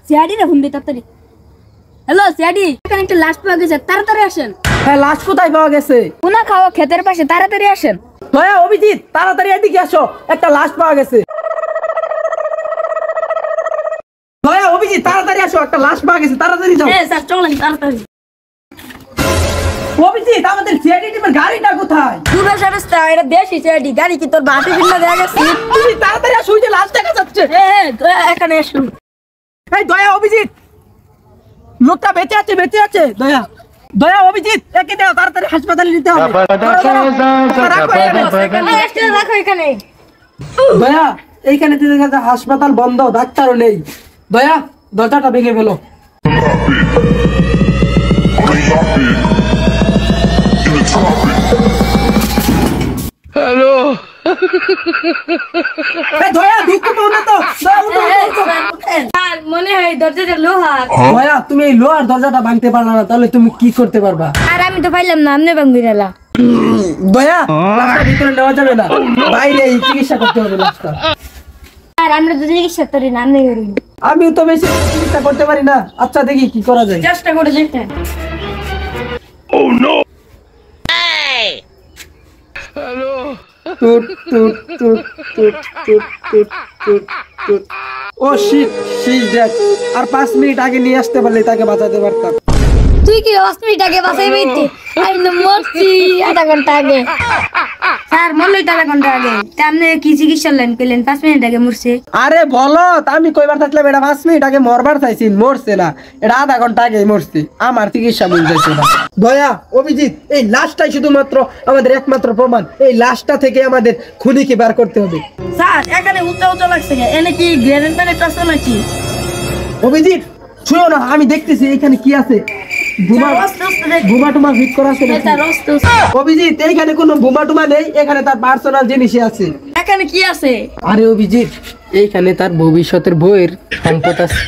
CID রে phone দে তাড়াতাড়ি। Hello CID, এখানে একটা লাশ পাওয়া গেছে, তাড়াতাড়ি আসেন। হ্যাঁ, লাশ কোথায় পাওয়া গেছে? কোনা খাওয়া ক্ষেতের পাশে, তাড়াতাড়ি আসেন। দয়া, অভিজিৎ তাড়াতাড়ি এদিকে আসো, একটা লাশ পাওয়া গেছে। দয়া, অভিজিৎ তাড়াতাড়ি আসো, একটা লাশ পাওয়া গেছে, তাড়াতাড়ি যাও। হ্যাঁ স্যার চলেন তাড়াতাড়ি। অভিজিৎ, আমাদের সিআইডি টিমের গাড়িটা কোথায়? পুরো রাস্তা, এটা দেশি সিআইডি গাড়ি, কি তোর বাসে কিনা দেয়া গেছে? তুমি তাড়াতাড়ি আসো, ওই যে লাশ দেখা যাচ্ছে। হ্যাঁ এখানে এসো। এই দয়া, অভিজিৎ লোকটা বেঁচে আছে, বেঁচে আছে। দয়া, দয়া, অভিজিৎ একে দাও, তাড়াতাড়ি হাসপাতালে নিতে হবে। রাখো এখানে। দয়া, এইখানে হাসপাতাল বন্ধ, ডাক্তারও নেই। দয়া, দরজাটা ভেঙে ফেলো। হ্যালো, দয়া, দুঃখ পাও না তো? দয়া, উঠো, উঠো, উঠো। আর মনে হয় দরজাটা লোহার। দয়া, তুমি এই লোহার দরজাটা ভাঙতে পারলা না, তাহলে তুমি কি করতে পারবা? আর আমি তো পাইলাম না, আমনে ভাঙবিরালা। দয়া, লাশটা ভিতরে নেওয়া যাবে না, বাইরে চিকিৎসা করতে হবে লাশটা। আর আমরা তো চিকিৎসা করি না, আমনে করি। আমিও তো বেশি চিকিৎসা করতে পারি না। আচ্ছা, দেখি কি করা যায়। চেষ্টা করে দেখতে। oh no, হ্যালো, টুট toot toot toot toot toot toot toot. Oh shit, she is dead. আর 5 মিনিট আগে নিয়ে আসতে পারলে তাকে বাঁচাতে পারতাম। তুই কি 5 মিনিট আগে বাসায় বেইতে? আমি তো মরছি আধা ঘন্টা আগে। স্যার মরলই তো আধা ঘন্টা আগে। তা আপনি কি চিকিৎসা লাইন পেলেন? 5 মিনিট আগে মরছে। আরে বলো, আমি কইবার থাকলাম এটা 5 মিনিট আগে মরবার চাইছি, মরছে না। এটা আধা ঘন্টা আগে মরছে, আমার চিকিৎসা ভুল যাচ্ছে না। দয়া, অভিজিৎ, এই লাশটাই শুধুমাত্র আমাদের একমাত্র প্রমাণ। এই লাশটা থেকে আমাদের খুনিকে বের করতে হবে। স্যার এখানে উঁচা উঁচা লাগছে, এনে কি গ্রেনেড প্যানেট আছে নাকি? অভিজিৎ শুনো না, আমি দেখতেছি এখানে কি আছে। বোমা টুমা ফিট করা আছে নাকি? অভিজিৎ, এইখানে কোনো বোমা টুমা নেই, এখানে তার পার্সোনাল জিনিসই আছে। এখানে কি আছে? আরে অভিজিৎ, এইখানে তার ভবিষ্যতের বইয়ের সম্পদ আছে।